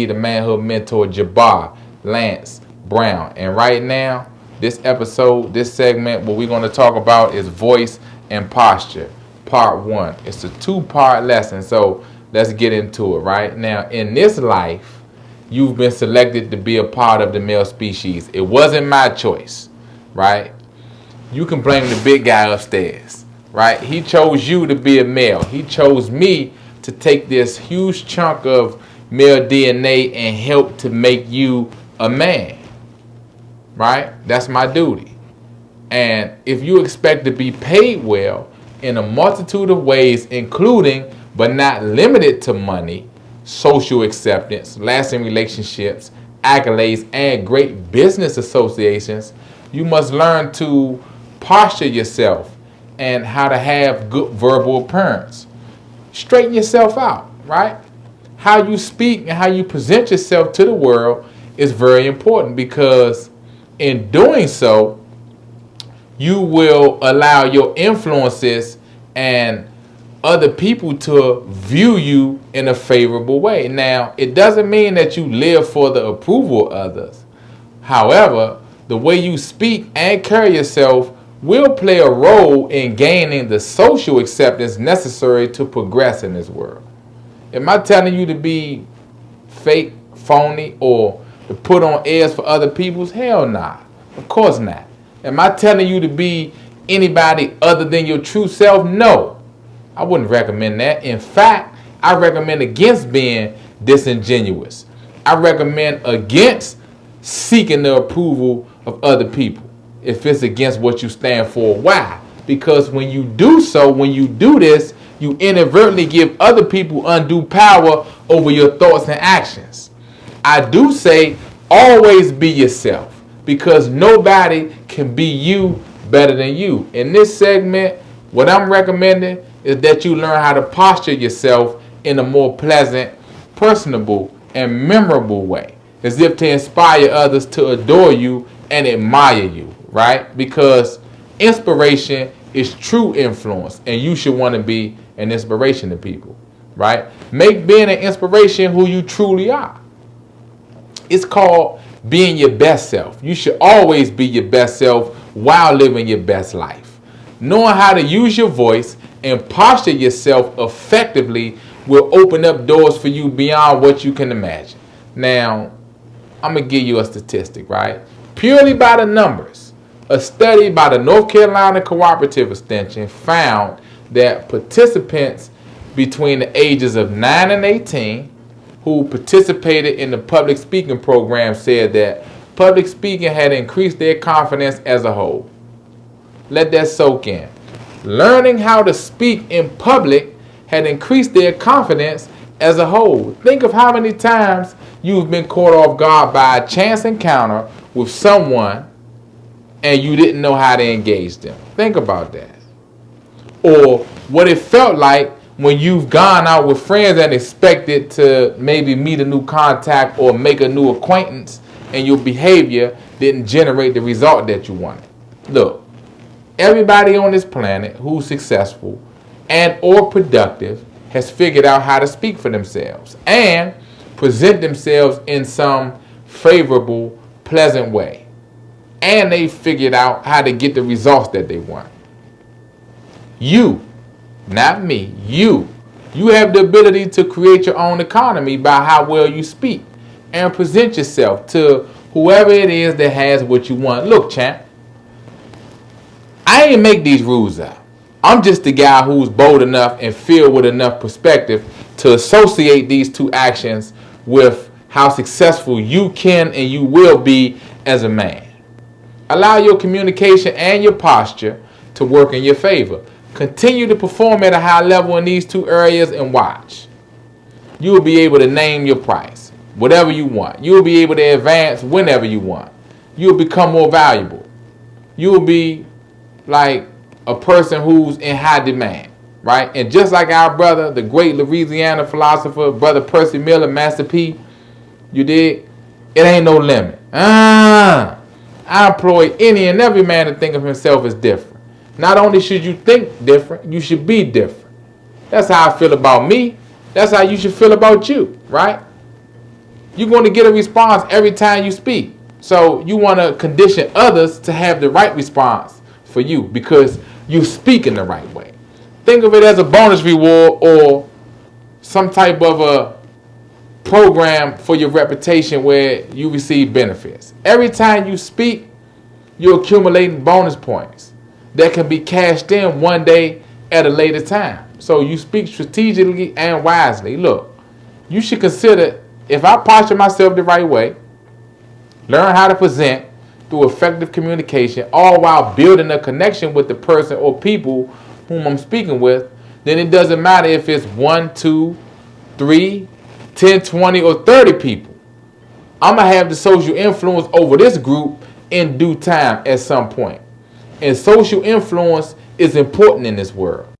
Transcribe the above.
the manhood mentor Jabar Lance Brown. And right now, this episode, this segment, what we're going to talk about is voice and posture, part 1. It's a 2-part lesson, so let's get into it right now. In this life, you've been selected to be a part of the male species. It wasn't my choice, right? You can blame the big guy upstairs, right? He chose you to be a male. He chose me to take this huge chunk of male DNA and help to make you a man, right? That's my duty. And if you expect to be paid well in a multitude of ways, including but not limited to money, social acceptance, lasting relationships, accolades, and great business associations, you must learn to posture yourself and how to have good verbal appearance. Straighten yourself out, right? How you speak and how you present yourself to the world is very important, because in doing so, you will allow your influences and other people to view you in a favorable way. Now, it doesn't mean that you live for the approval of others. However, the way you speak and carry yourself will play a role in gaining the social acceptance necessary to progress in this world. Am I telling you to be fake, phony, or to put on airs for other people's? Hell nah. Of course not. Am I telling you to be anybody other than your true self? No. I wouldn't recommend that. In fact, I recommend against being disingenuous. I recommend against seeking the approval of other people if it's against what you stand for. Why? Because when you do so, when you do this, you inadvertently give other people undue power over your thoughts and actions. I do say always be yourself, because nobody can be you better than you. In this segment, what I'm recommending is that you learn how to posture yourself in a more pleasant, personable, and memorable way, as if to inspire others to adore you and admire you, right? Because inspiration is true influence, and you should want to be an inspiration to people, right? Make being an inspiration who you truly are. It's called being your best self. You should always be your best self while living your best life. Knowing how to use your voice and posture yourself effectively will open up doors for you beyond what you can imagine. Now, I'm going to give you a statistic, right? Purely by the numbers, a study by the North Carolina Cooperative Extension found that participants between the ages of 9 and 18 who participated in the public speaking program said that public speaking had increased their confidence as a whole. Let that soak in. Learning how to speak in public had increased their confidence as a whole. Think of how many times you've been caught off guard by a chance encounter with someone and you didn't know how to engage them. Think about that. Or what it felt like when you've gone out with friends and expected to maybe meet a new contact or make a new acquaintance, and your behavior didn't generate the result that you wanted. Look, everybody on this planet who's successful and or productive has figured out how to speak for themselves and present themselves in some favorable, pleasant way. And they figured out how to get the results that they want. You, not me, you have the ability to create your own economy by how well you speak and present yourself to whoever it is that has what you want. Look, champ, I ain't make these rules up. I'm just the guy who's bold enough and filled with enough perspective to associate these two actions with how successful you can and you will be as a man. Allow your communication and your posture to work in your favor. Continue to perform at a high level in these two areas and watch. You will be able to name your price, whatever you want. You will be able to advance whenever you want. You will become more valuable. You will be like a person who's in high demand, right? And just like our brother, the great Louisiana philosopher, Brother Percy Miller, Master P, you dig? It ain't no limit. I employ any and every man to think of himself as different. Not only should you think different, you should be different. That's how I feel about me. That's how you should feel about you, right? you're going to get a response every time you speak. So you want to condition others to have the right response for you because you speak in the right way. Think of it as a bonus reward or some type of a program for your reputation where you receive benefits. Every time you speak, you're accumulating bonus points that can be cashed in one day at a later time. So you speak strategically and wisely. Look, you should consider, if I posture myself the right way, learn how to present through effective communication, all while building a connection with the person or people whom I'm speaking with, then it doesn't matter if it's 1, 2, 3, 10, 20, or 30 people. I'm going to have the social influence over this group in due time at some point. And social influence is important in this world.